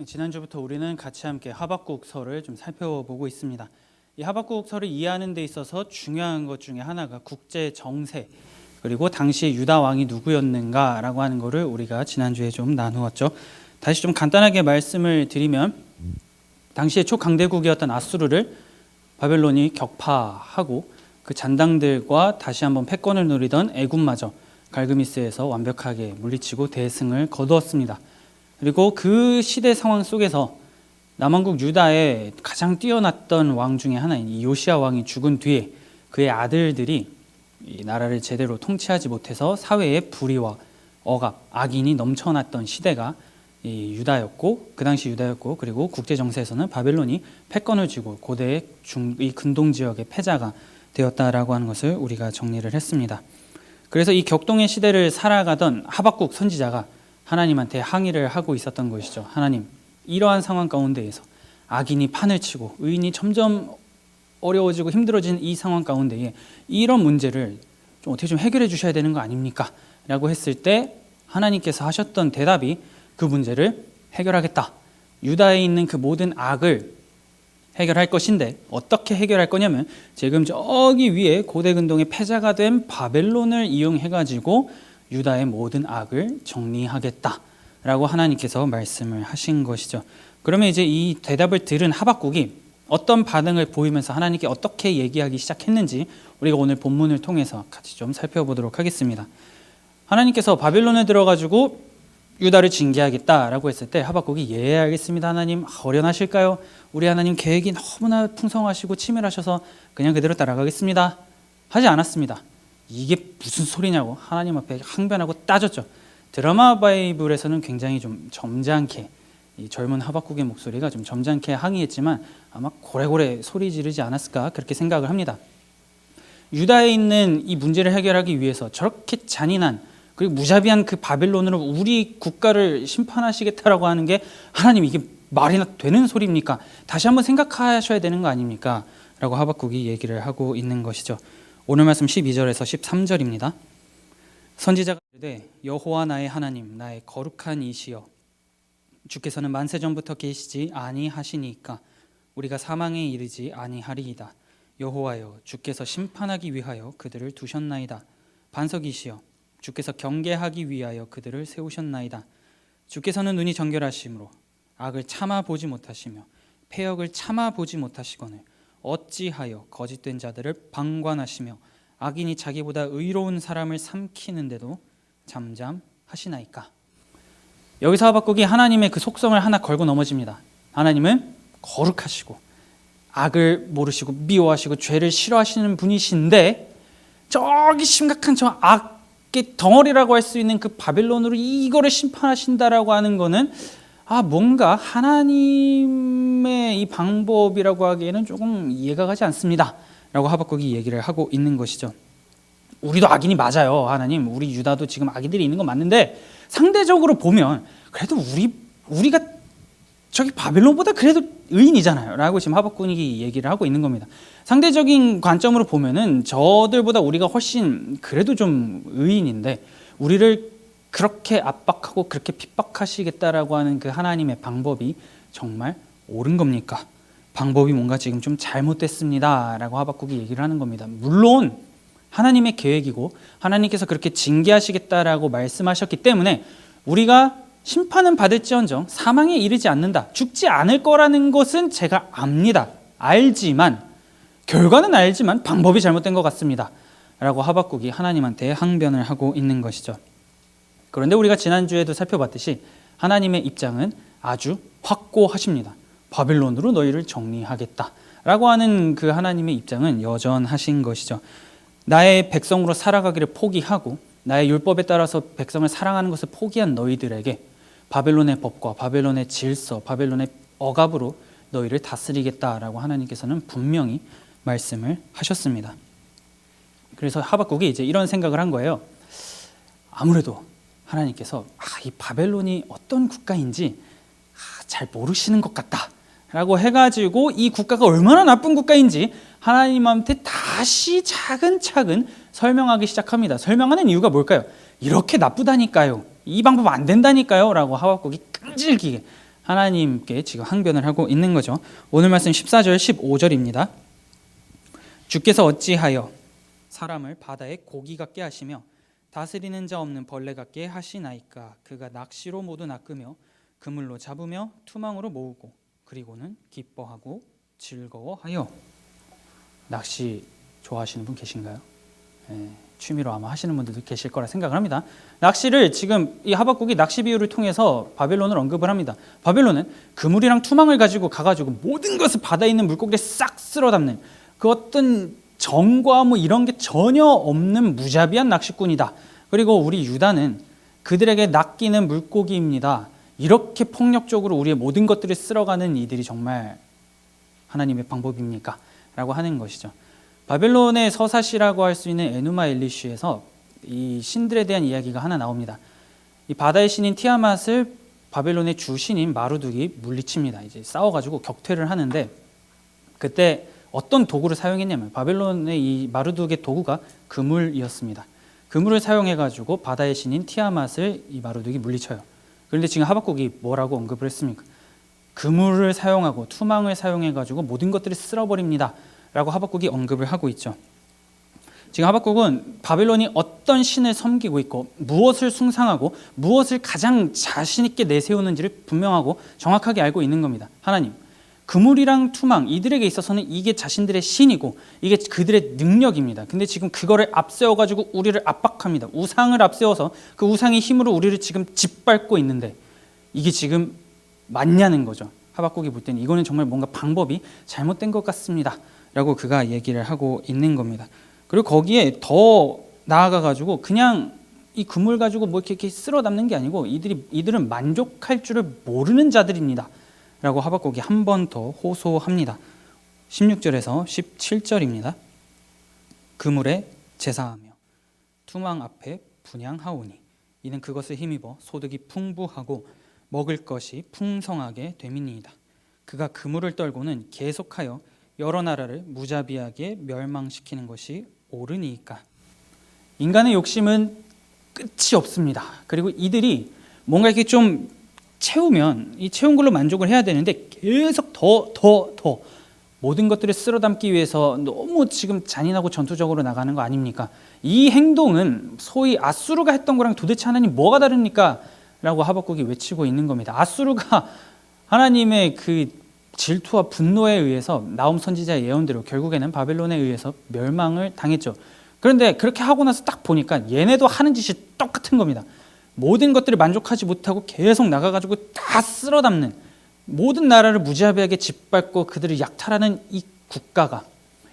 지난주부터 우리는 같이 함께 하박국서를 좀 살펴보고 있습니다. 이 하박국서를 이해하는 데 있어서 중요한 것 중에 하나가 국제 정세, 그리고 당시 유다 왕이 누구였는가라고 하는 것을 우리가 지난주에 좀 나누었죠. 다시 좀 간단하게 말씀을 드리면, 당시에 초강대국이었던 아수르를 바벨론이 격파하고 그 잔당들과 다시 한번 패권을 누리던 애굽마저 갈그미스에서 완벽하게 물리치고 대승을 거두었습니다. 그리고 그 시대 상황 속에서 남왕국 유다의 가장 뛰어났던 왕 중에 하나인 이 요시야 왕이 죽은 뒤에 그의 아들들이 이 나라를 제대로 통치하지 못해서 사회에 불의와 억압, 악인이 넘쳐났던 시대가 이 유다였고, 그 당시 유다였고, 그리고 국제 정세에서는 바벨론이 패권을 쥐고 고대의 이 근동 지역의 패자가 되었다라고 하는 것을 우리가 정리를 했습니다. 그래서 이 격동의 시대를 살아가던 하박국 선지자가 하나님한테 항의를 하고 있었던 것이죠. 하나님, 이러한 상황 가운데에서 악인이 판을 치고 의인이 점점 어려워지고 힘들어진 이 상황 가운데에 이런 문제를 좀 어떻게 좀 해결해 주셔야 되는 거 아닙니까? 라고 했을 때 하나님께서 하셨던 대답이 그 문제를 해결하겠다. 유다에 있는 그 모든 악을 해결할 것인데 어떻게 해결할 거냐면 지금 저기 위에 고대 근동의 패자가 된 바벨론을 이용해가지고 유다의 모든 악을 정리하겠다라고 하나님께서 말씀을 하신 것이죠. 그러면 이제 이 대답을 들은 하박국이 어떤 반응을 보이면서 하나님께 어떻게 얘기하기 시작했는지 우리가 오늘 본문을 통해서 같이 좀 살펴보도록 하겠습니다. 하나님께서 바벨론에 들어가지고 유다를 징계하겠다라고 했을 때 하박국이 예, 알겠습니다. 하나님, 어련하실까요? 우리 하나님 계획이 너무나 풍성하시고 치밀하셔서 그냥 그대로 따라가겠습니다. 하지 않았습니다. 이게 무슨 소리냐고 하나님 앞에 항변하고 따졌죠. 드라마 바이블에서는 굉장히 좀 점잖게, 이 젊은 하박국의 목소리가 좀 점잖게 항의했지만 아마 고래고래 소리 지르지 않았을까 그렇게 생각을 합니다. 유다에 있는 이 문제를 해결하기 위해서 저렇게 잔인한 그리고 무자비한 그 바벨론으로 우리 국가를 심판하시겠다라고 하는 게 하나님, 이게 말이나 되는 소리입니까? 다시 한번 생각하셔야 되는 거 아닙니까? 라고 하박국이 얘기를 하고 있는 것이죠. 오늘 말씀 12절에서 13절입니다. 선지자가 이르되 여호와 나의 하나님, 나의 거룩한 이시여, 주께서는 만세 전부터 계시지 아니하시니까 우리가 사망에 이르지 아니하리이다. 여호와여, 주께서 심판하기 위하여 그들을 두셨나이다. 반석이시여, 주께서 경계하기 위하여 그들을 세우셨나이다. 주께서는 눈이 정결하심으로 악을 참아 보지 못하시며 패역을 참아 보지 못하시거늘 어찌하여 거짓된 자들을 방관하시며 악인이 자기보다 의로운 사람을 삼키는데도 잠잠하시나이까. 여기서 하박국이 하나님의 그 속성을 하나 걸고 넘어집니다. 하나님은 거룩하시고 악을 모르시고 미워하시고 죄를 싫어하시는 분이신데 저기 심각한 저 악의 덩어리라고 할 수 있는 그 바벨론으로 이거를 심판하신다라고 하는 거는 뭔가 하나님의 이 방법이라고 하기에는 조금 이해가 가지 않습니다 라고 하박국이 얘기를 하고 있는 것이죠. 우리도 악인이 맞아요. 하나님, 우리 유다도 지금 악인들이 있는 건 맞는데 상대적으로 보면 그래도 우리가 저기 바벨론보다 그래도 의인이잖아요 라고 지금 하박국이 얘기를 하고 있는 겁니다. 상대적인 관점으로 보면은 저들보다 우리가 훨씬 그래도 좀 의인인데 우리를 그렇게 압박하고 그렇게 핍박하시겠다라고 하는 그 하나님의 방법이 정말 옳은 겁니까? 방법이 뭔가 지금 좀 잘못됐습니다 라고 하박국이 얘기를 하는 겁니다. 물론 하나님의 계획이고 하나님께서 그렇게 징계하시겠다라고 말씀하셨기 때문에 우리가 심판은 받을지언정 사망에 이르지 않는다, 죽지 않을 거라는 것은 제가 압니다. 알지만, 결과는 알지만 방법이 잘못된 것 같습니다 라고 하박국이 하나님한테 항변을 하고 있는 것이죠. 그런데 우리가 지난주에도 살펴봤듯이 하나님의 입장은 아주 확고하십니다. 바벨론으로 너희를 정리하겠다라고 하는 그 하나님의 입장은 여전하신 것이죠. 나의 백성으로 살아가기를 포기하고 나의 율법에 따라서 백성을 사랑하는 것을 포기한 너희들에게 바벨론의 법과 바벨론의 질서, 바벨론의 억압으로 너희를 다스리겠다라고 하나님께서는 분명히 말씀을 하셨습니다. 그래서 하박국이 이제 이런 생각을 한 거예요. 아무래도 하나님께서 이 바벨론이 어떤 국가인지 잘 모르시는 것 같다 라고 해가지고 이 국가가 얼마나 나쁜 국가인지 하나님한테 다시 차근차근 설명하기 시작합니다. 설명하는 이유가 뭘까요? 이렇게 나쁘다니까요, 이 방법 안 된다니까요 라고 하박국이 끈질기게 하나님께 지금 항변을 하고 있는 거죠. 오늘 말씀 14절 15절입니다. 주께서 어찌하여 사람을 바다의 고기 같게 하시며 다스리는 자 없는 벌레 같게 하시나이까. 그가 낚시로 모두 낚으며 그물로 잡으며 투망으로 모으고 그리고는 기뻐하고 즐거워하여. 낚시 좋아하시는 분 계신가요? 취미로 아마 하시는 분들도 계실 거라 생각을 합니다. 낚시를 지금 이 하박국이 낚시 비유를 통해서 바벨론을 언급을 합니다. 바벨론은 그물이랑 투망을 가지고 가가지고 모든 것을 바다에 있는 물고기를 싹 쓸어 담는 그 어떤 정과 뭐 이런 게 전혀 없는 무자비한 낚시꾼이다. 그리고 우리 유다는 그들에게 낚이는 물고기입니다. 이렇게 폭력적으로 우리의 모든 것들을 쓸어가는 이들이 정말 하나님의 방법입니까? 라고 하는 것이죠. 바벨론의 서사시라고 할 수 있는 에누마 엘리시에서 이 신들에 대한 이야기가 하나 나옵니다. 이 바다의 신인 티아맛을 바벨론의 주신인 마루둑이 물리칩니다. 이제 싸워가지고 격퇴를 하는데 그때 어떤 도구를 사용했냐면 바벨론의 이 마루둑의 도구가 그물이었습니다. 그물을 사용해가지고 바다의 신인 티아맛을 이 마루둑이 물리쳐요. 그런데 지금 하박국이 뭐라고 언급을 했습니까? 그물을 사용하고 투망을 사용해가지고 모든 것들을 쓸어버립니다. 라고 하박국이 언급을 하고 있죠. 지금 하박국은 바벨론이 어떤 신을 섬기고 있고 무엇을 숭상하고 무엇을 가장 자신 있게 내세우는지를 분명하고 정확하게 알고 있는 겁니다. 하나님, 그물이랑 투망 이들에게 있어서는 이게 자신들의 신이고 이게 그들의 능력입니다. 근데 지금 그거를 앞세워가지고 우리를 압박합니다. 우상을 앞세워서 그 우상의 힘으로 우리를 지금 짓밟고 있는데 이게 지금 맞냐는 거죠. 하박국이 볼 때는 이거는 정말 뭔가 방법이 잘못된 것 같습니다. 라고 그가 얘기를 하고 있는 겁니다. 그리고 거기에 더 나아가가지고 그냥 이 그물 가지고 뭐 이렇게 쓸어 담는 게 아니고 이들은 만족할 줄을 모르는 자들입니다. 라고 하박국이 한 번 더 호소합니다. 16절에서 17절입니다. 그물에 제사하며 투망 앞에 분향하오니 이는 그것을 힘입어 소득이 풍부하고 먹을 것이 풍성하게 됨이니이다. 그가 그물을 떨고는 계속하여 여러 나라를 무자비하게 멸망시키는 것이 옳으니까. 인간의 욕심은 끝이 없습니다. 그리고 이들이 뭔가 이렇게 좀 채우면 이 채운 걸로 만족을 해야 되는데 계속 더 모든 것들을 쓸어 담기 위해서 너무 지금 잔인하고 전투적으로 나가는 거 아닙니까? 이 행동은 소위 아수르가 했던 거랑 도대체 하나님 뭐가 다릅니까? 라고 하박국이 외치고 있는 겁니다. 아수르가 하나님의 그 질투와 분노에 의해서 나홈 선지자의 예언대로 결국에는 바벨론에 의해서 멸망을 당했죠. 그런데 그렇게 하고 나서 딱 보니까 얘네도 하는 짓이 똑같은 겁니다. 모든 것들을 만족하지 못하고 계속 나가가지고 다 쓸어 담는, 모든 나라를 무자비하게 짓밟고 그들을 약탈하는 이 국가가,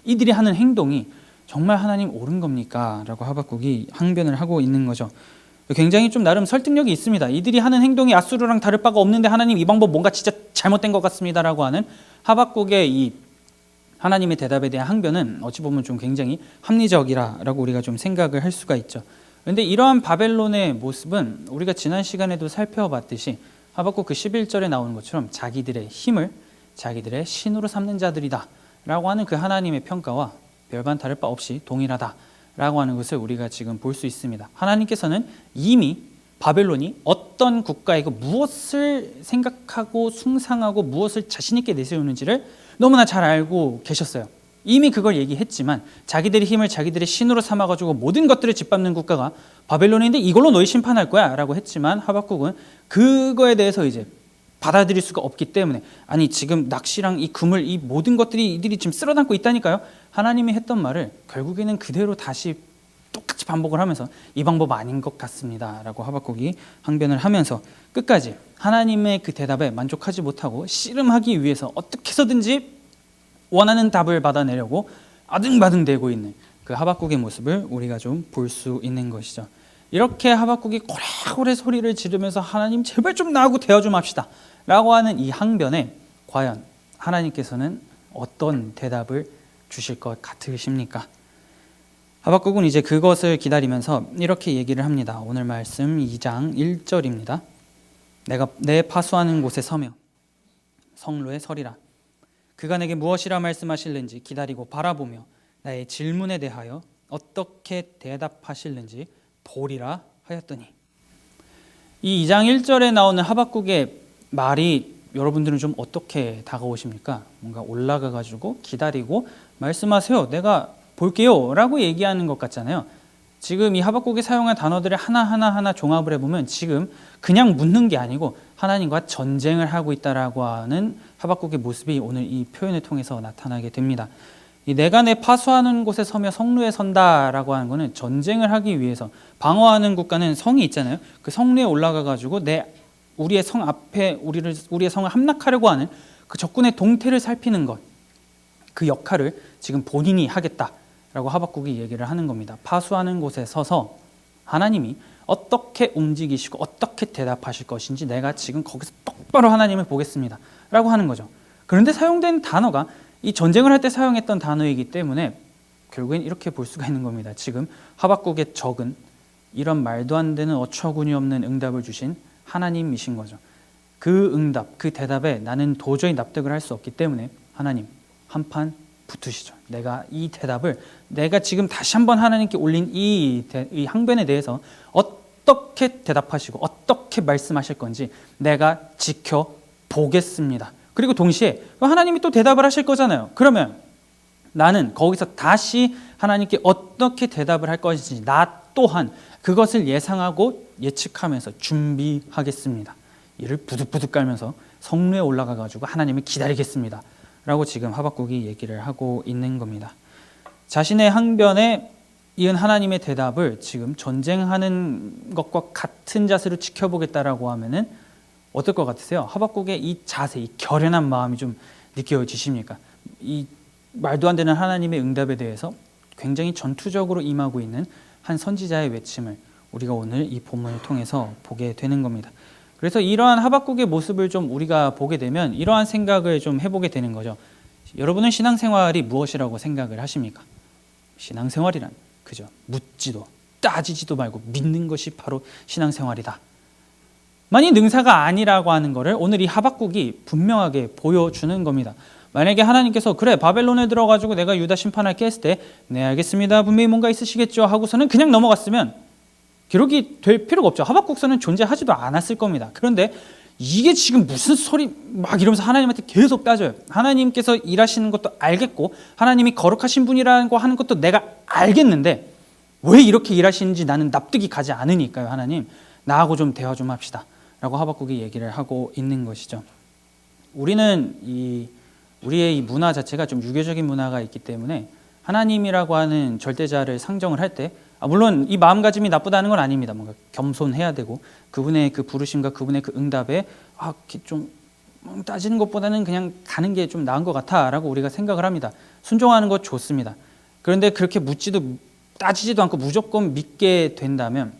이들이 하는 행동이 정말 하나님 옳은 겁니까? 라고 하박국이 항변을 하고 있는 거죠. 굉장히 좀 나름 설득력이 있습니다. 이들이 하는 행동이 아수르랑 다를 바가 없는데 하나님 이 방법 뭔가 진짜 잘못된 것 같습니다. 라고 하는 하박국의 이 하나님의 대답에 대한 항변은 어찌 보면 좀 굉장히 합리적이라고 우리가 좀 생각을 할 수가 있죠. 그런데 이러한 바벨론의 모습은 우리가 지난 시간에도 살펴봤듯이 하박국 그 11절에 나오는 것처럼 자기들의 힘을 자기들의 신으로 삼는 자들이다 라고 하는 그 하나님의 평가와 별반 다를 바 없이 동일하다 라고 하는 것을 우리가 지금 볼 수 있습니다. 하나님께서는 이미 바벨론이 어떤 국가이고 무엇을 생각하고 숭상하고 무엇을 자신 있게 내세우는지를 너무나 잘 알고 계셨어요. 이미 그걸 얘기했지만 자기들의 힘을 자기들의 신으로 삼아가지고 모든 것들을 짓밟는 국가가 바벨론인데 이걸로 너희 심판할 거야 라고 했지만 하박국은 그거에 대해서 이제 받아들일 수가 없기 때문에 아니 지금 낚시랑 이 그물 이 모든 것들이 이들이 지금 쓸어 담고 있다니까요. 하나님이 했던 말을 결국에는 그대로 다시 똑같이 반복을 하면서 이 방법 아닌 것 같습니다 라고 하박국이 항변을 하면서 끝까지 하나님의 그 대답에 만족하지 못하고 씨름하기 위해서 어떻게 해서든지 원하는 답을 받아내려고 아등바등대고 있는 그 하박국의 모습을 우리가 좀 볼 수 있는 것이죠. 이렇게 하박국이 고래고래 소리를 지르면서 하나님 제발 좀 나하고 대화 좀 합시다 라고 하는 이 항변에 과연 하나님께서는 어떤 대답을 주실 것 같으십니까? 하박국은 이제 그것을 기다리면서 이렇게 얘기를 합니다. 오늘 말씀 2장 1절입니다. 내가 내 파수하는 곳에 서며 성로에 서리라. 그가 내게 무엇이라 말씀하실는지 기다리고 바라보며 나의 질문에 대하여 어떻게 대답하실는지 보리라 하였더니. 이 2장 1절에 나오는 하박국의 말이 여러분들은 좀 어떻게 다가오십니까? 뭔가 올라가 가지고 기다리고 말씀하세요. 내가 볼게요. 라고 얘기하는 것 같잖아요. 지금 이 하박국이 사용한 단어들을 하나하나 종합을 해보면 지금 그냥 묻는 게 아니고 하나님과 전쟁을 하고 있다라고 하는 하박국의 모습이 오늘 이 표현을 통해서 나타나게 됩니다. 이 내가 내 파수하는 곳에 서며 성루에 선다라고 하는 것은 전쟁을 하기 위해서 방어하는 국가는 성이 있잖아요. 그 성루에 올라가 가지고 우리의 성 앞에 우리의 성을 함락하려고 하는 그 적군의 동태를 살피는 것, 그 역할을 지금 본인이 하겠다라고 하박국이 얘기를 하는 겁니다. 파수하는 곳에 서서 하나님이 어떻게 움직이시고 어떻게 대답하실 것인지 내가 지금 거기서 똑바로 하나님을 보겠습니다 라고 하는 거죠. 그런데 사용된 단어가 이 전쟁을 할 때 사용했던 단어이기 때문에 결국엔 이렇게 볼 수가 있는 겁니다. 지금 하박국의 적은 이런 말도 안 되는 어처구니 없는 응답을 주신 하나님이신 거죠. 그 응답, 그 대답에 나는 도저히 납득을 할 수 없기 때문에 하나님 한판 붙으시죠. 내가 이 대답을 내가 지금 다시 한번 하나님께 올린 이 항변에 대해서 어떻게 대답하시고 어떻게 말씀하실 건지 내가 지켜보겠습니다. 그리고 동시에 하나님이 또 대답을 하실 거잖아요. 그러면 나는 거기서 다시 하나님께 어떻게 대답을 할 것인지 나 또한 그것을 예상하고 예측하면서 준비하겠습니다. 이를 부득부득 깔면서 성루에 올라가 가지고 하나님을 기다리겠습니다 라고 지금 하박국이 얘기를 하고 있는 겁니다. 자신의 항변에 이은 하나님의 대답을 지금 전쟁하는 것과 같은 자세로 지켜보겠다라고 하면은 어떨 것 같으세요? 하박국의 이 자세, 이 결연한 마음이 좀 느껴지십니까? 이 말도 안 되는 하나님의 응답에 대해서 굉장히 전투적으로 임하고 있는 한 선지자의 외침을 우리가 오늘 이 본문을 통해서 보게 되는 겁니다. 그래서 이러한 하박국의 모습을 좀 우리가 보게 되면 이러한 생각을 좀 해보게 되는 거죠. 여러분은 신앙생활이 무엇이라고 생각을 하십니까? 신앙생활이란 그죠? 묻지도 따지지도 말고 믿는 것이 바로 신앙생활이다. 만약 능사가 아니라고 하는 것을 오늘 이 하박국이 분명하게 보여주는 겁니다. 만약에 하나님께서 그래 바벨론에 들어가지고 내가 유다 심판할게 했을 때 네 알겠습니다 분명히 뭔가 있으시겠죠 하고서는 그냥 넘어갔으면 기록이 될 필요가 없죠. 하박국서는 존재하지도 않았을 겁니다. 그런데 이게 지금 무슨 소리 막 이러면서 하나님한테 계속 따져요. 하나님께서 일하시는 것도 알겠고 하나님이 거룩하신 분이라고 하는 것도 내가 알겠는데 왜 이렇게 일하시는지 나는 납득이 가지 않으니까요. 하나님 나하고 좀 대화 좀 합시다 라고 하박국이 얘기를 하고 있는 것이죠. 우리는 우리의 이 문화 자체가 좀 유교적인 문화가 있기 때문에 하나님이라고 하는 절대자를 상정을 할 때 물론 이 마음가짐이 나쁘다는 건 아닙니다. 뭔가 겸손해야 되고 그분의 그 부르심과 그분의 그 응답에 이렇게 좀 따지는 것보다는 그냥 가는 게 좀 나은 것 같아라고 우리가 생각을 합니다. 순종하는 것 좋습니다. 그런데 그렇게 묻지도 따지지도 않고 무조건 믿게 된다면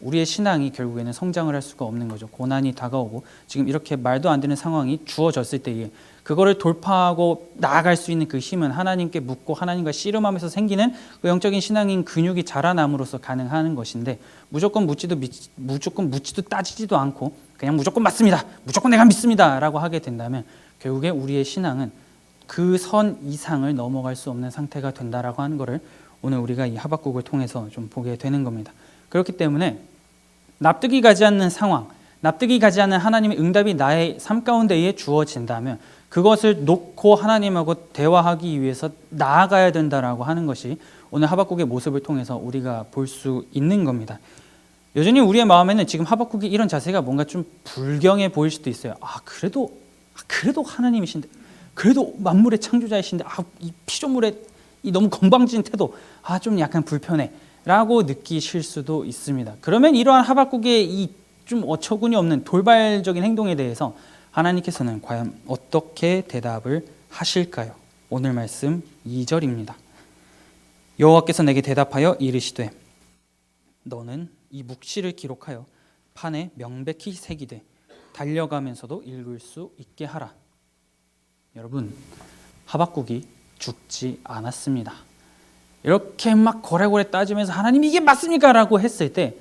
우리의 신앙이 결국에는 성장을 할 수가 없는 거죠. 고난이 다가오고 지금 이렇게 말도 안 되는 상황이 주어졌을 때에 그거를 돌파하고 나아갈 수 있는 그 힘은 하나님께 묻고 하나님과 씨름하면서 생기는 그 영적인 신앙인 근육이 자라남으로써 가능한 것인데 무조건 묻지도 따지지도 않고 그냥 무조건 맞습니다. 무조건 내가 믿습니다. 라고 하게 된다면 결국에 우리의 신앙은 그 선 이상을 넘어갈 수 없는 상태가 된다라고 하는 것을 오늘 우리가 이 하박국을 통해서 좀 보게 되는 겁니다. 그렇기 때문에 납득이 가지 않는 상황, 납득이 가지 않는 하나님의 응답이 나의 삶 가운데에 주어진다면 그것을 놓고 하나님하고 대화하기 위해서 나아가야 된다라고 하는 것이 오늘 하박국의 모습을 통해서 우리가 볼 수 있는 겁니다. 여전히 우리의 마음에는 지금 하박국의 이런 자세가 뭔가 좀 불경해 보일 수도 있어요. 그래도 하나님이신데, 그래도 만물의 창조자이신데, 이 피조물의 이 너무 건방진 태도, 좀 약간 불편해 라고 느끼실 수도 있습니다. 그러면 이러한 하박국의 이 좀 어처구니 없는 돌발적인 행동에 대해서 하나님께서는 과연 어떻게 대답을 하실까요? 오늘 말씀 2절입니다. 여호와께서 내게 대답하여 이르시되 너는 이 묵시를 기록하여 판에 명백히 새기되 달려가면서도 읽을 수 있게 하라. 여러분, 하박국이 죽지 않았습니다. 이렇게 막 고래고래 따지면서 하나님 이게 맞습니까? 라고 했을 때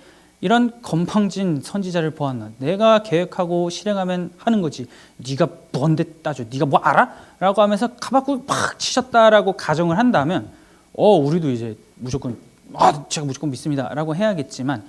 이런 건방진 선지자를 보았나? 내가 계획하고 실행하면 하는 거지. 네가 뭔데 따져? 네가 뭐 알아? 라고 하면서 하박국 팍 치셨다라고 가정을 한다면 우리도 이제 무조건 제가 무조건 믿습니다 라고 해야겠지만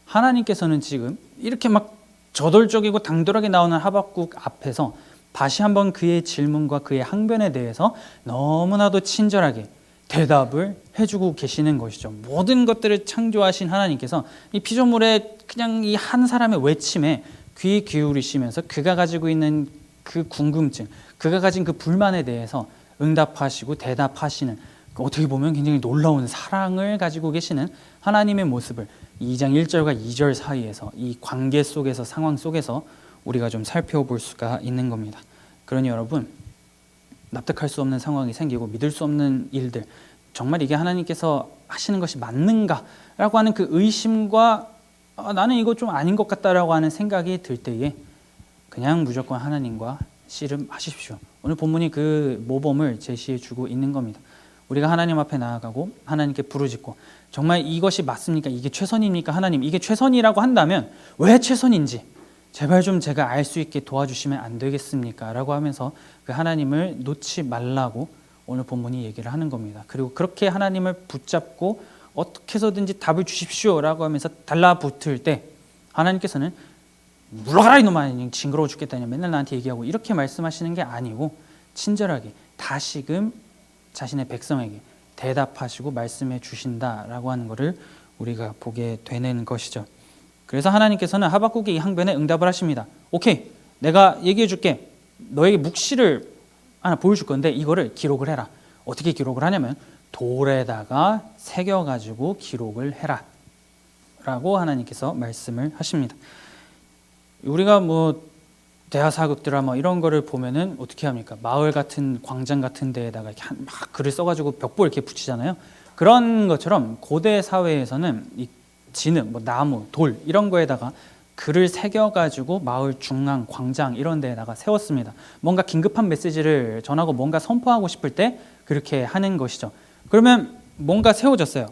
하나님께서는 지금 이렇게 막 저돌적이고 당돌하게 나오는 하박국 앞에서 다시 한번 그의 질문과 그의 항변에 대해서 너무나도 친절하게 대답을 해주고 계시는 것이죠. 모든 것들을 창조하신 하나님께서 이 피조물의 그냥 이 한 사람의 외침에 귀 기울이시면서 그가 가지고 있는 그 궁금증, 그가 가진 그 불만에 대해서 응답하시고 대답하시는, 어떻게 보면 굉장히 놀라운 사랑을 가지고 계시는 하나님의 모습을 2장 1절과 2절 사이에서, 이 관계 속에서, 상황 속에서 우리가 좀 살펴볼 수가 있는 겁니다. 그러니 여러분, 납득할 수 없는 상황이 생기고 믿을 수 없는 일들, 정말 이게 하나님께서 하시는 것이 맞는가라고 하는 그 의심과 나는 이거 좀 아닌 것 같다라고 하는 생각이 들 때에 그냥 무조건 하나님과 씨름하십시오. 오늘 본문이 그 모범을 제시해 주고 있는 겁니다. 우리가 하나님 앞에 나아가고 하나님께 부르짖고 정말 이것이 맞습니까? 이게 최선입니까? 하나님, 이게 최선이라고 한다면 왜 최선인지 제발 좀 제가 알 수 있게 도와주시면 안 되겠습니까? 라고 하면서 그 하나님을 놓지 말라고 오늘 본문이 얘기를 하는 겁니다. 그리고 그렇게 하나님을 붙잡고 어떻게 해서든지 답을 주십시오 라고 하면서 달라붙을 때 하나님께서는 물러가라 이놈아, 징그러워 죽겠다니 맨날 나한테 얘기하고 이렇게 말씀하시는 게 아니고 친절하게 다시금 자신의 백성에게 대답하시고 말씀해 주신다라고 하는 것을 우리가 보게 되는 것이죠. 그래서 하나님께서는 하박국의 이 항변에 응답을 하십니다. 오케이, 내가 얘기해 줄게. 너에게 묵시를 하나 보여줄 건데 이거를 기록을 해라. 어떻게 기록을 하냐면 돌에다가 새겨가지고 기록을 해라 라고 하나님께서 말씀을 하십니다. 우리가 뭐 대하사극 드라마 이런 거를 보면은 어떻게 합니까? 마을 같은 광장 같은 데에다가 이렇게 막 글을 써가지고 벽보를 이렇게 붙이잖아요. 그런 것처럼 고대 사회에서는 이 진흙, 뭐 나무, 돌 이런 거에다가 글을 새겨가지고 마을 중앙, 광장 이런 데에다가 세웠습니다. 뭔가 긴급한 메시지를 전하고 뭔가 선포하고 싶을 때 그렇게 하는 것이죠. 그러면 뭔가 세워졌어요.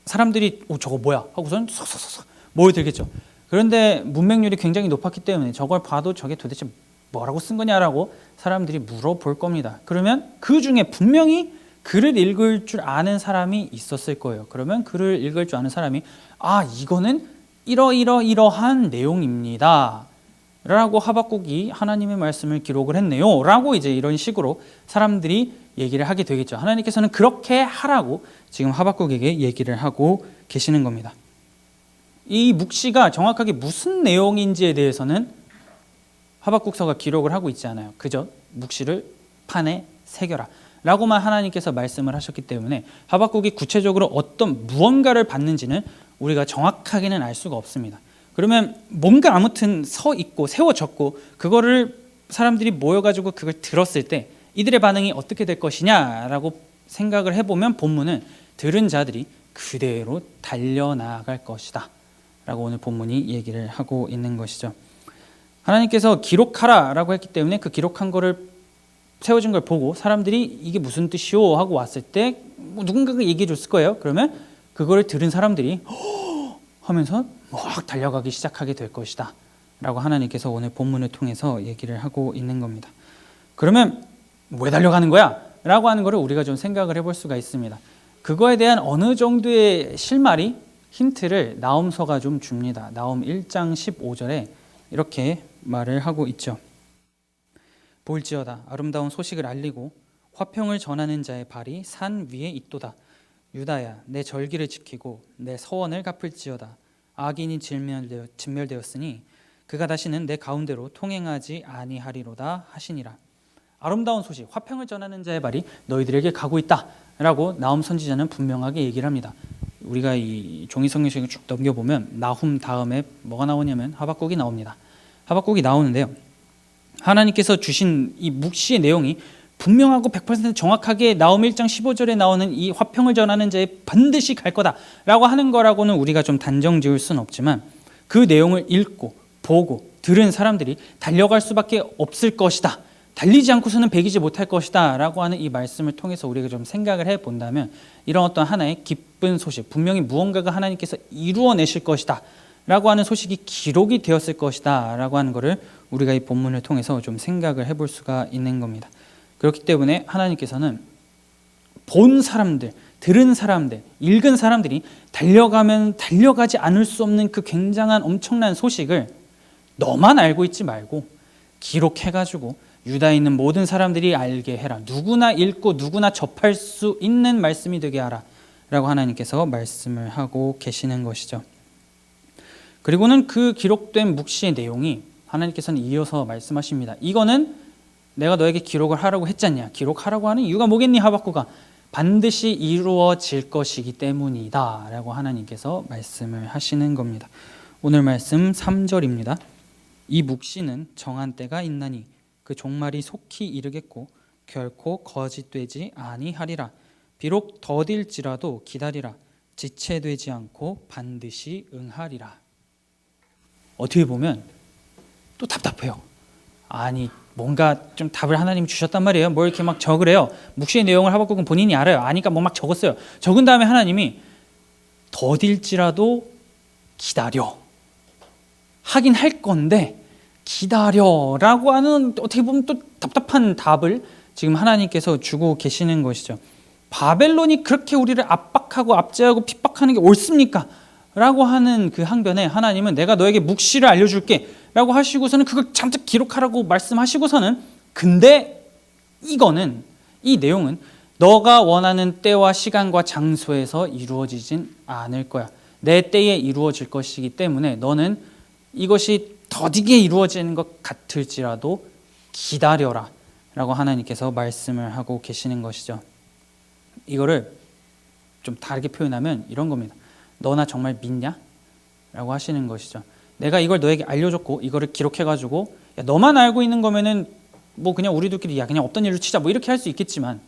사람들이 저거 뭐야? 하고선 쏙쏙쏙 모여들겠죠. 그런데 문맹률이 굉장히 높았기 때문에 저걸 봐도 저게 도대체 뭐라고 쓴 거냐라고 사람들이 물어볼 겁니다. 그러면 그 중에 분명히 글을 읽을 줄 아는 사람이 있었을 거예요. 그러면 글을 읽을 줄 아는 사람이 이거는 이러한 내용입니다 라고 하박국이 하나님의 말씀을 기록을 했네요 라고 이제 이런 식으로 사람들이 얘기를 하게 되겠죠. 하나님께서는 그렇게 하라고 지금 하박국에게 얘기를 하고 계시는 겁니다. 이 묵시가 정확하게 무슨 내용인지에 대해서는 하박국서가 기록을 하고 있지 않아요. 그저 묵시를 판에 새겨라 라고만 하나님께서 말씀을 하셨기 때문에 하박국이 구체적으로 어떤 무언가를 받는지는 우리가 정확하게는 알 수가 없습니다. 그러면 뭔가 아무튼 서 있고 세워졌고 그거를 사람들이 모여가지고 그걸 들었을 때 이들의 반응이 어떻게 될 것이냐라고 생각을 해보면 본문은 들은 자들이 그대로 달려나갈 것이다 라고 오늘 본문이 얘기를 하고 있는 것이죠. 하나님께서 기록하라 라고 했기 때문에 그 기록한 거를 세워진 걸 보고 사람들이 이게 무슨 뜻이요 하고 왔을 때 누군가가 얘기해 줬을 거예요. 그러면 그거를 들은 사람들이 하면서 막 달려가기 시작하게 될 것이다 라고 하나님께서 오늘 본문을 통해서 얘기를 하고 있는 겁니다. 그러면 왜 달려가는 거야? 라고 하는 거를 우리가 좀 생각을 해볼 수가 있습니다. 그거에 대한 어느 정도의 실마리, 힌트를 나홈서가 좀 줍니다. 나홈 1장 15절에 이렇게 말을 하고 있죠. 볼지어다 아름다운 소식을 알리고 화평을 전하는 자의 발이 산 위에 있도다. 유다야 내 절기를 지키고 내 서원을 갚을지어다. 악인이 진멸되었으니 그가 다시는 내 가운데로 통행하지 아니하리로다 하시니라. 아름다운 소식, 화평을 전하는 자의 발이 너희들에게 가고 있다 라고 나홈 선지자는 분명하게 얘기를 합니다. 우리가 이 종이 성경책을 쭉 넘겨보면 나훔 다음에 뭐가 나오냐면 하박국이 나옵니다. 하박국이 나오는데요, 하나님께서 주신 이 묵시의 내용이 분명하고 100% 정확하게 나홈 1장 15절에 나오는 이 화평을 전하는 자에 반드시 갈 거다라고 하는 거라고는 우리가 좀 단정 지을 수는 없지만 그 내용을 읽고 보고 들은 사람들이 달려갈 수밖에 없을 것이다, 달리지 않고서는 배기지 못할 것이다 라고 하는 이 말씀을 통해서 우리가 좀 생각을 해본다면 이런 어떤 하나의 기쁜 소식, 분명히 무언가가 하나님께서 이루어내실 것이다 라고 하는 소식이 기록이 되었을 것이다 라고 하는 것을 우리가 이 본문을 통해서 좀 생각을 해볼 수가 있는 겁니다. 그렇기 때문에 하나님께서는 본 사람들, 들은 사람들, 읽은 사람들이 달려가면 달려가지 않을 수 없는 그 굉장한 엄청난 소식을 너만 알고 있지 말고 기록해가지고 유다에 있는 모든 사람들이 알게 해라. 누구나 읽고 누구나 접할 수 있는 말씀이 되게 하라 라고 하나님께서 말씀을 하고 계시는 것이죠. 그리고는 그 기록된 묵시의 내용이 하나님께서는 이어서 말씀하십니다. 이거는 내가 너에게 기록을 하라고 했잖냐. 기록하라고 하는 이유가 뭐겠니 하박국아? 반드시 이루어질 것이기 때문이다 라고 하나님께서 말씀을 하시는 겁니다. 오늘 말씀 3절입니다. 이 묵시는 정한 때가 있나니 그 종말이 속히 이르겠고 결코 거짓되지 아니하리라. 비록 더딜지라도 기다리라. 지체되지 않고 반드시 응하리라. 어떻게 보면 또 답답해요. 아니 뭔가 좀 답을 하나님이 주셨단 말이에요. 뭘 이렇게 막 적으래요. 묵시의 내용을 하박국은 본인이 알아요. 아니까 뭐 막 적었어요. 적은 다음에 하나님이 더딜지라도 기다려. 하긴 할 건데 기다려라고 하는 어떻게 보면 또 답답한 답을 지금 하나님께서 주고 계시는 것이죠. 바벨론이 그렇게 우리를 압박하고 압제하고 핍박하는 게 옳습니까? 라고 하는 그 항변에 하나님은 내가 너에게 묵시를 알려줄게 라고 하시고서는 그걸 잔뜩 기록하라고 말씀하시고서는 근데 이거는 이 내용은 너가 원하는 때와 시간과 장소에서 이루어지진 않을 거야. 내 때에 이루어질 것이기 때문에 너는 이것이 더디게 이루어지는 것 같을지라도 기다려라 라고 하나님께서 말씀을 하고 계시는 것이죠. 이거를 좀 다르게 표현하면 이런 겁니다. 너나 정말 믿냐? 라고 하시는 것이죠. 내가 이걸 너에게 알려줬고 이거를 기록해가지고 야, 너만 알고 있는 거면은 뭐 그냥 우리들끼리 야 그냥 없던 일로 치자 뭐 이렇게 할 수 있겠지만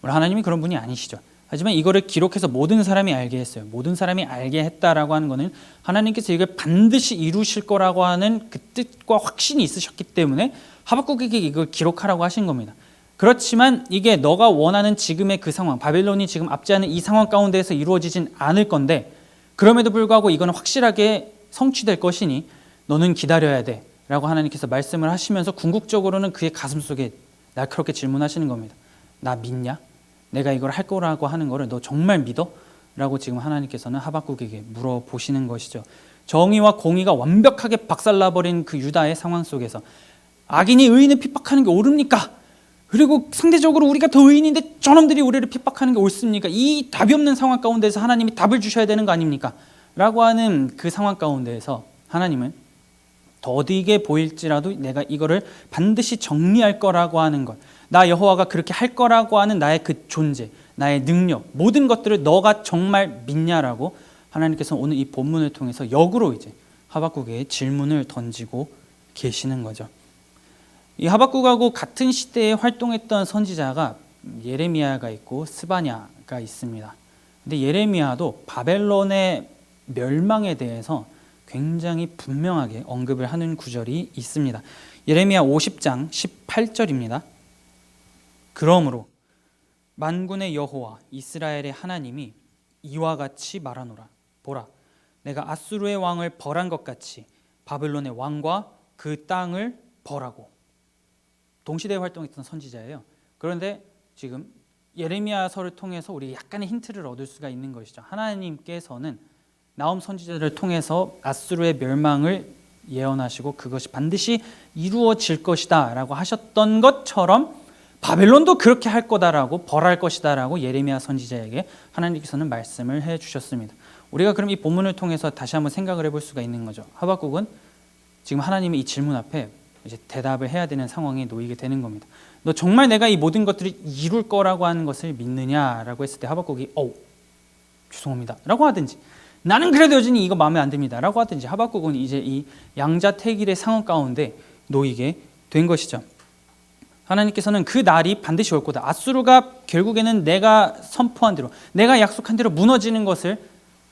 우리 하나님이 그런 분이 아니시죠. 하지만 이거를 기록해서 모든 사람이 알게 했어요. 모든 사람이 알게 했다라고 하는 거는 하나님께서 이걸 반드시 이루실 거라고 하는 그 뜻과 확신이 있으셨기 때문에 하박국에게 이걸 기록하라고 하신 겁니다. 그렇지만 이게 너가 원하는 지금의 그 상황, 바벨론이 지금 압제하는 이 상황 가운데에서 이루어지진 않을 건데 그럼에도 불구하고 이거는 확실하게 성취될 것이니 너는 기다려야 돼 라고 하나님께서 말씀을 하시면서 궁극적으로는 그의 가슴속에 날카롭게 질문하시는 겁니다. 나 믿냐? 내가 이걸 할 거라고 하는 거를 너 정말 믿어? 라고 지금 하나님께서는 하박국에게 물어보시는 것이죠. 정의와 공의가 완벽하게 박살나버린 그 유다의 상황 속에서 악인이 의인을 핍박하는 게 옳습니까? 그리고 상대적으로 우리가 더 의인인데 저놈들이 우리를 핍박하는 게 옳습니까? 이 답이 없는 상황 가운데서 하나님이 답을 주셔야 되는 거 아닙니까? 라고 하는 그 상황 가운데에서 하나님은 더디게 보일지라도 내가 이거를 반드시 정리할 거라고 하는 것, 나 여호와가 그렇게 할 거라고 하는 나의 그 존재, 나의 능력, 모든 것들을 너가 정말 믿냐라고 하나님께서 오늘 이 본문을 통해서 역으로 이제 하박국에게 질문을 던지고 계시는 거죠. 이 하박국하고 같은 시대에 활동했던 선지자가 예레미야가 있고 스바냐가 있습니다. 근데 예레미야도 바벨론의 멸망에 대해서 굉장히 분명하게 언급을 하는 구절이 있습니다. 예레미야 50장 18절입니다. 그러므로 만군의 여호와 이스라엘의 하나님이 이와 같이 말하노라. 보라, 내가 아수르의 왕을 벌한 것 같이 바벨론의 왕과 그 땅을 벌하고. 동시대에 활동했던 선지자예요. 그런데 지금 예레미야서를 통해서 우리 약간의 힌트를 얻을 수가 있는 것이죠. 하나님께서는 나홈 선지자를 통해서 아수르의 멸망을 예언하시고 그것이 반드시 이루어질 것이다 라고 하셨던 것처럼 바벨론도 그렇게 할 거다라고 벌할 것이다 라고 예레미야 선지자에게 하나님께서는 말씀을 해 주셨습니다. 우리가 그럼 이 본문을 통해서 다시 한번 생각을 해볼 수가 있는 거죠. 하박국은 지금 하나님의 이 질문 앞에 이제 대답을 해야 되는 상황에 놓이게 되는 겁니다. 너 정말 내가 이 모든 것들이 이룰 거라고 하는 것을 믿느냐라고 했을 때 하박국이 죄송합니다 라고 하든지 나는 그래도 여전히 이거 마음에 안 듭니다 라고 하든지 하박국은 이제 이 양자택일의 상황 가운데 놓이게 된 것이죠. 하나님께서는 그 날이 반드시 올 거다. 아수르가 결국에는 내가 선포한 대로 내가 약속한 대로 무너지는 것을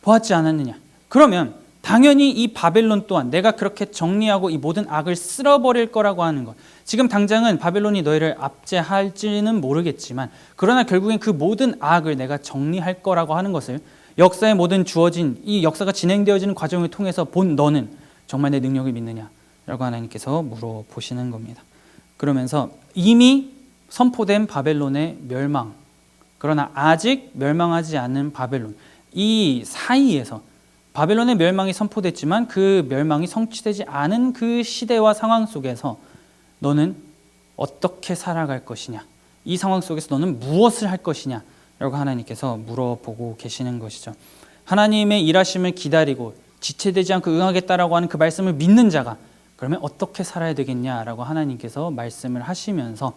보았지 않았느냐. 그러면 당연히 이 바벨론 또한 내가 그렇게 정리하고 이 모든 악을 쓸어버릴 거라고 하는 것. 지금 당장은 바벨론이 너희를 압제할지는 모르겠지만 그러나 결국엔 그 모든 악을 내가 정리할 거라고 하는 것을 역사의 모든 주어진 이 역사가 진행되어지는 과정을 통해서 본 너는 정말 내 능력을 믿느냐라고 하나님께서 물어보시는 겁니다. 그러면서 이미 선포된 바벨론의 멸망, 그러나 아직 멸망하지 않은 바벨론, 이 사이에서 바벨론의 멸망이 선포됐지만 그 멸망이 성취되지 않은 그 시대와 상황 속에서 너는 어떻게 살아갈 것이냐, 이 상황 속에서 너는 무엇을 할 것이냐 라고 하나님께서 물어보고 계시는 것이죠. 하나님의 일하심을 기다리고 지체되지 않고 응하겠다라고 하는 그 말씀을 믿는 자가 그러면 어떻게 살아야 되겠냐라고 하나님께서 말씀을 하시면서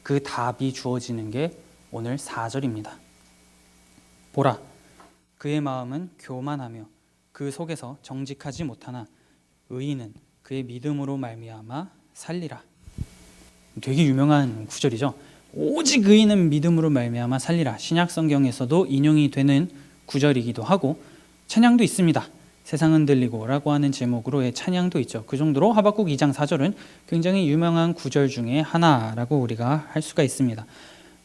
그 답이 주어지는 게 오늘 4절입니다. 보라, 그의 마음은 교만하며 그 속에서 정직하지 못하나 의인은 그의 믿음으로 말미암아 살리라. 되게 유명한 구절이죠. 오직 의인은 믿음으로 말미암아 살리라. 신약 성경에서도 인용이 되는 구절이기도 하고 찬양도 있습니다. 세상은 들리고 라고 하는 제목으로의 찬양도 있죠. 그 정도로 하박국 2장 4절은 굉장히 유명한 구절 중에 하나라고 우리가 할 수가 있습니다.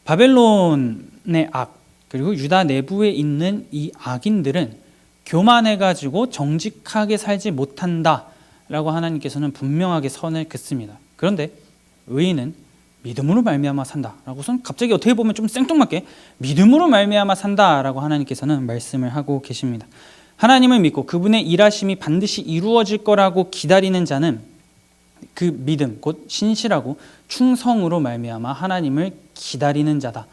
바벨론의 악, 그리고 유다 내부에 있는 이 악인들은 교만해가지고 정직하게 살지 못한다라고 하나님께서는 분명하게 선을 긋습니다. 그런데 의인은 믿음으로 말미암아 산다라고선 갑자기 어떻게 보면 좀 생뚱맞게 믿음으로 말미암아 산다라고 하나님께서는 말씀을 하고 계십니다. 하나님을 믿고 그분의 일하심이 반드시 이루어질 거라고 기다리는 자는 그 믿음, 곧 신실하고 충성으로 말미암아 하나님을 기다리는 자다.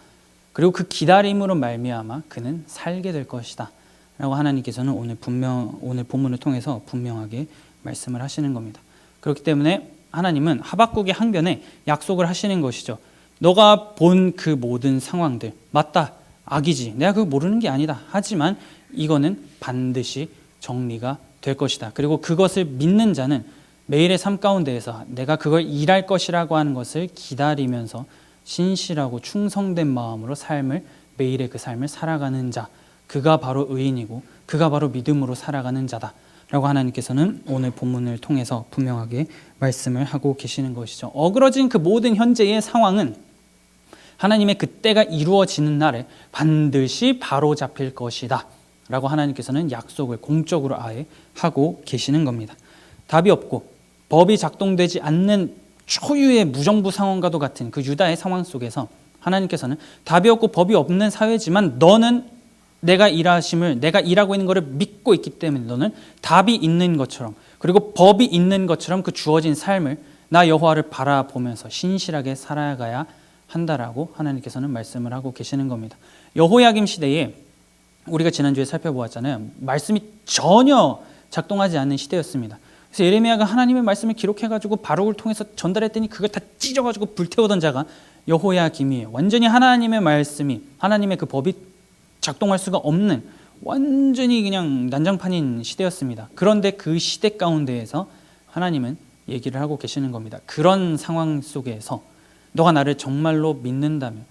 그리고 그 기다림으로 말미암아 그는 살게 될 것이다 라고 하나님께서는 오늘 본문을 통해서 분명하게 말씀을 하시는 겁니다. 그렇기 때문에 하나님은 하박국의 항변에 약속을 하시는 것이죠. 너가 본 그 모든 상황들 맞다, 악이지, 내가 그거 모르는 게 아니다. 하지만 이거는 반드시 정리가 될 것이다. 그리고 그것을 믿는 자는 매일의 삶 가운데에서 내가 그걸 일할 것이라고 하는 것을 기다리면서 신실하고 충성된 마음으로 매일의 그 삶을 살아가는 자, 그가 바로 의인이고 그가 바로 믿음으로 살아가는 자다 라고 하나님께서는 오늘 본문을 통해서 분명하게 말씀을 하고 계시는 것이죠. 어그러진 그 모든 현재의 상황은 하나님의 그때가 이루어지는 날에 반드시 바로잡힐 것이다 라고 하나님께서는 약속을 공적으로 아예 하고 계시는 겁니다. 답이 없고 법이 작동되지 않는 초유의 무정부 상황과도 같은 그 유다의 상황 속에서 하나님께서는 답이 없고 법이 없는 사회지만 너는 내가 일하고 있는 것을 믿고 있기 때문에 너는 답이 있는 것처럼, 그리고 법이 있는 것처럼 그 주어진 삶을 나 여호와를 바라보면서 신실하게 살아가야 한다라고 하나님께서는 말씀을 하고 계시는 겁니다. 여호야김 시대에 우리가 지난주에 살펴보았잖아요. 말씀이 전혀 작동하지 않는 시대였습니다. 그래서 예레미야가 하나님의 말씀을 기록해가지고 바룩을 통해서 전달했더니 그걸 다 찢어가지고 불태우던 자가 여호야김이에요. 완전히 하나님의 말씀이, 하나님의 그 법이 작동할 수가 없는 완전히 그냥 난장판인 시대였습니다. 그런데 그 시대 가운데에서 하나님은 얘기를 하고 계시는 겁니다. 그런 상황 속에서 너가 나를 정말로 믿는다면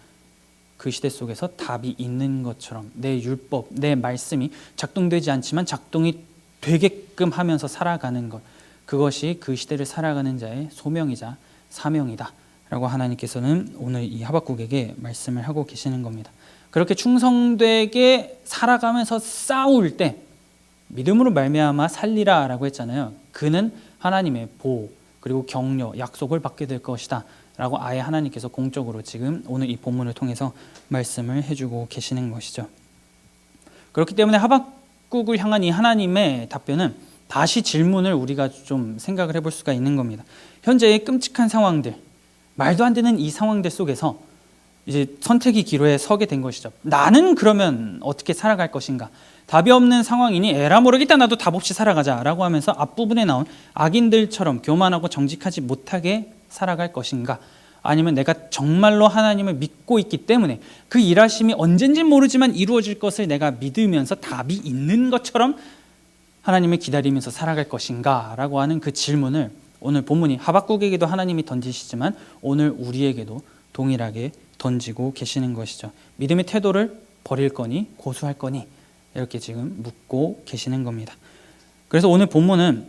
그 시대 속에서 답이 있는 것처럼 내 율법, 내 말씀이 작동되지 않지만 작동이 되게끔 하면서 살아가는 것, 그것이 그 시대를 살아가는 자의 소명이자 사명이다 라고 하나님께서는 오늘 이 하박국에게 말씀을 하고 계시는 겁니다. 그렇게 충성되게 살아가면서 싸울 때 믿음으로 말미암아 살리라 라고 했잖아요. 그는 하나님의 보호 그리고 격려, 약속을 받게 될 것이다 라고 아예 하나님께서 공적으로 지금 오늘 이 본문을 통해서 말씀을 해주고 계시는 것이죠. 그렇기 때문에 하박국을 향한 이 하나님의 답변은 다시 질문을 우리가 좀 생각을 해볼 수가 있는 겁니다. 현재의 끔찍한 상황들, 말도 안 되는 이 상황들 속에서 이제 선택의 기로에 서게 된 것이죠. 나는 그러면 어떻게 살아갈 것인가? 답이 없는 상황이니 에라 모르겠다, 나도 답 없이 살아가자라고 하면서 앞부분에 나온 악인들처럼 교만하고 정직하지 못하게 살아갈 것인가? 아니면 내가 정말로 하나님을 믿고 있기 때문에 그 일하심이 언젠지는 모르지만 이루어질 것을 내가 믿으면서 답이 있는 것처럼 하나님을 기다리면서 살아갈 것인가? 라고 하는 그 질문을 오늘 본문이 하박국에게도 하나님이 던지시지만 오늘 우리에게도 동일하게 던지고 계시는 것이죠. 믿음의 태도를 버릴 거니 고수할 거니 이렇게 지금 묻고 계시는 겁니다. 그래서 오늘 본문은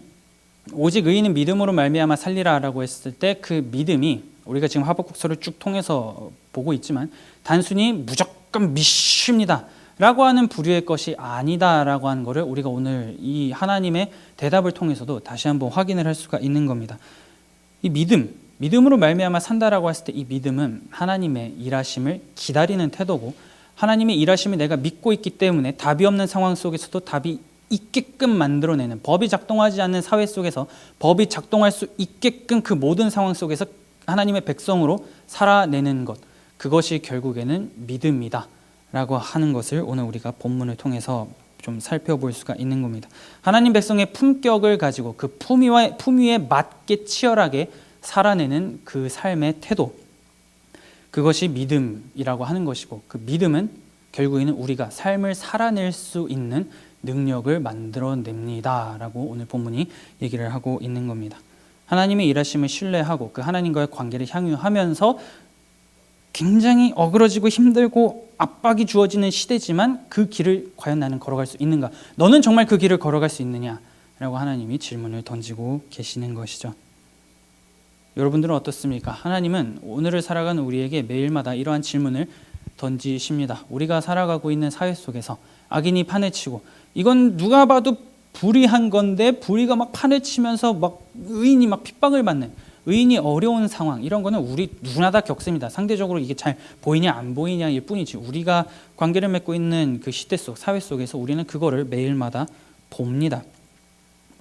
오직 의인은 믿음으로 말미암아 살리라라고 했을 때 그 믿음이 우리가 지금 하박국서를 쭉 통해서 보고 있지만 단순히 무조건 믿습니다 라고 하는 부류의 것이 아니다라고 하는 것을 우리가 오늘 이 하나님의 대답을 통해서도 다시 한번 확인을 할 수가 있는 겁니다. 이 믿음으로 말미암아 산다라고 했을 때 이 믿음은 하나님의 일하심을 기다리는 태도고 하나님의 일하심을 내가 믿고 있기 때문에 답이 없는 상황 속에서도 답이 있게끔 만들어내는, 법이 작동하지 않는 사회 속에서 법이 작동할 수 있게끔 그 모든 상황 속에서 하나님의 백성으로 살아내는 것, 그것이 결국에는 믿음이다 라고 하는 것을 오늘 우리가 본문을 통해서 좀 살펴볼 수가 있는 겁니다. 하나님 백성의 품격을 가지고 그 품위에 맞게 치열하게 살아내는 그 삶의 태도, 그것이 믿음이라고 하는 것이고, 그 믿음은 결국에는 우리가 삶을 살아낼 수 있는 능력을 만들어냅니다 라고 오늘 본문이 얘기를 하고 있는 겁니다. 하나님의 일하심을 신뢰하고 그 하나님과의 관계를 향유하면서 굉장히 어그러지고 힘들고 압박이 주어지는 시대지만 그 길을 과연 나는 걸어갈 수 있는가? 너는 정말 그 길을 걸어갈 수 있느냐? 라고 하나님이 질문을 던지고 계시는 것이죠. 여러분들은 어떻습니까? 하나님은 오늘을 살아가는 우리에게 매일마다 이러한 질문을 던지십니다. 우리가 살아가고 있는 사회 속에서 악인이 판을 치고, 이건 누가 봐도 불의한 건데 불의가 막 판을 치면서 막 의인이 막 핍박을 받는, 의인이 어려운 상황, 이런 거는 우리 누구나 다 겪습니다. 상대적으로 이게 잘 보이냐 안 보이냐일 뿐이지, 우리가 관계를 맺고 있는 그 시대 속, 사회 속에서 우리는 그거를 매일마다 봅니다.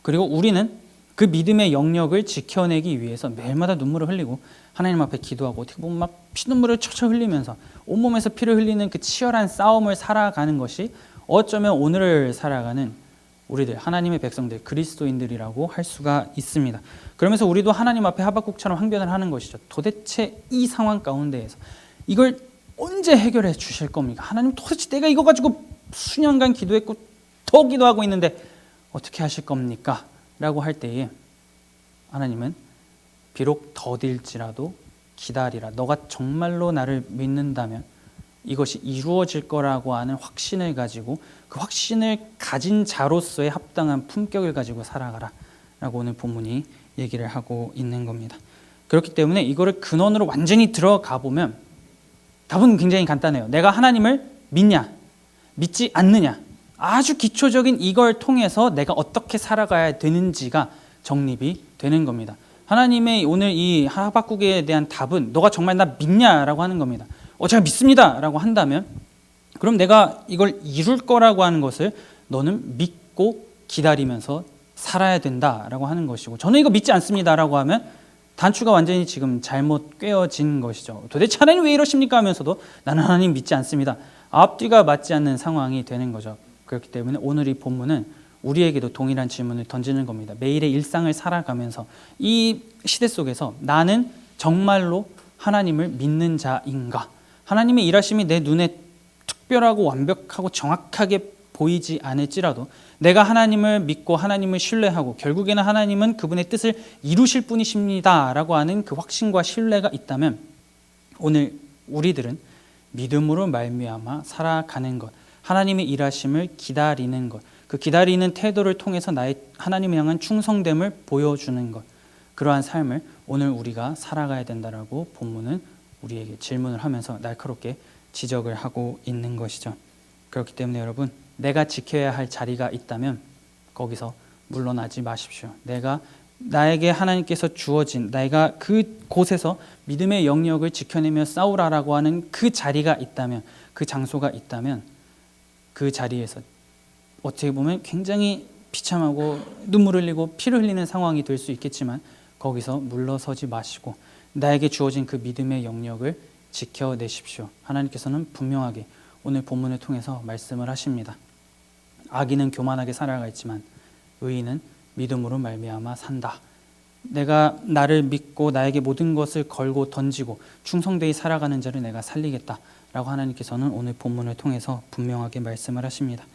그리고 우리는 그 믿음의 영역을 지켜내기 위해서 매일마다 눈물을 흘리고 하나님 앞에 기도하고, 어떻게 보면 막 피눈물을 철철 흘리면서 온몸에서 피를 흘리는 그 치열한 싸움을 살아가는 것이 어쩌면 오늘을 살아가는 우리들, 하나님의 백성들, 그리스도인들이라고 할 수가 있습니다. 그러면서 우리도 하나님 앞에 하박국처럼 항변을 하는 것이죠. 도대체 이 상황 가운데에서 이걸 언제 해결해 주실 겁니까? 하나님, 도대체 내가 이거 가지고 수년간 기도했고 더 기도하고 있는데 어떻게 하실 겁니까? 라고 할 때에 하나님은 비록 더딜지라도 기다리라. 너가 정말로 나를 믿는다면 이것이 이루어질 거라고 하는 확신을 가지고, 그 확신을 가진 자로서의 합당한 품격을 가지고 살아가라 라고 오늘 본문이 얘기를 하고 있는 겁니다. 그렇기 때문에 이거를 근원으로 완전히 들어가 보면 답은 굉장히 간단해요. 내가 하나님을 믿냐 믿지 않느냐, 아주 기초적인 이걸 통해서 내가 어떻게 살아가야 되는지가 정립이 되는 겁니다. 하나님의 오늘 이 하박국에 대한 답은 너가 정말 나 믿냐라고 하는 겁니다. 제가 믿습니다 라고 한다면, 그럼 내가 이걸 이룰 거라고 하는 것을 너는 믿고 기다리면서 살아야 된다라고 하는 것이고, 저는 이거 믿지 않습니다 라고 하면 단추가 완전히 지금 잘못 꿰어진 것이죠. 도대체 하나님 왜 이러십니까 하면서도 나는 하나님 믿지 않습니다, 앞뒤가 맞지 않는 상황이 되는 거죠. 그렇기 때문에 오늘 이 본문은 우리에게도 동일한 질문을 던지는 겁니다. 매일의 일상을 살아가면서 이 시대 속에서 나는 정말로 하나님을 믿는 자인가? 하나님의 일하심이 내 눈에 특별하고 완벽하고 정확하게 보이지 않을지라도 내가 하나님을 믿고 하나님을 신뢰하고 결국에는 하나님은 그분의 뜻을 이루실 분이십니다 라고 하는 그 확신과 신뢰가 있다면, 오늘 우리들은 믿음으로 말미암아 살아가는 것, 하나님의 일하심을 기다리는 것, 그 기다리는 태도를 통해서 나의 하나님을 향한 충성됨을 보여주는 것, 그러한 삶을 오늘 우리가 살아가야 된다라고 본문은 우리에게 질문을 하면서 날카롭게 지적을 하고 있는 것이죠. 그렇기 때문에 여러분, 내가 지켜야 할 자리가 있다면 거기서 물러나지 마십시오. 나에게 하나님께서 주어진, 내가 그 곳에서 믿음의 영역을 지켜내며 싸우라라고 하는 그 자리가 있다면, 그 장소가 있다면, 그 자리에서 어떻게 보면 굉장히 비참하고 눈물 흘리고 피를 흘리는 상황이 될 수 있겠지만 거기서 물러서지 마시고 나에게 주어진 그 믿음의 영역을 지켜내십시오. 하나님께서는 분명하게 오늘 본문을 통해서 말씀을 하십니다. 악인은 교만하게 살아가 있지만 의인은 믿음으로 말미암아 산다. 내가 나를 믿고 나에게 모든 것을 걸고 던지고 충성되이 살아가는 자를 내가 살리겠다 라고 하나님께서는 오늘 본문을 통해서 분명하게 말씀을 하십니다.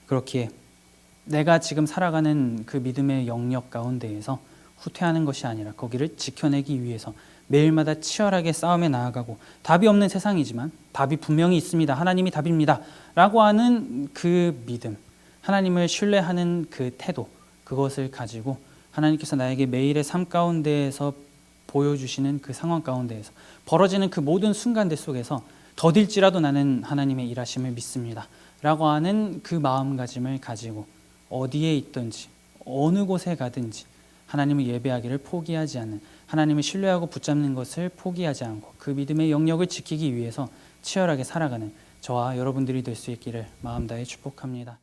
그렇기에 내가 지금 살아가는 그 믿음의 영역 가운데에서 후퇴하는 것이 아니라 거기를 지켜내기 위해서 매일마다 치열하게 싸움에 나아가고, 답이 없는 세상이지만 답이 분명히 있습니다, 하나님이 답입니다 라고 하는 그 믿음, 하나님을 신뢰하는 그 태도, 그것을 가지고 하나님께서 나에게 매일의 삶 가운데에서 보여주시는 그 상황 가운데에서 벌어지는 그 모든 순간들 속에서 더딜지라도 나는 하나님의 일하심을 믿습니다 라고 하는 그 마음가짐을 가지고 어디에 있든지 어느 곳에 가든지 하나님을 예배하기를 포기하지 않는, 하나님을 신뢰하고 붙잡는 것을 포기하지 않고 그 믿음의 영역을 지키기 위해서 치열하게 살아가는 저와 여러분들이 될 수 있기를 마음 다해 축복합니다.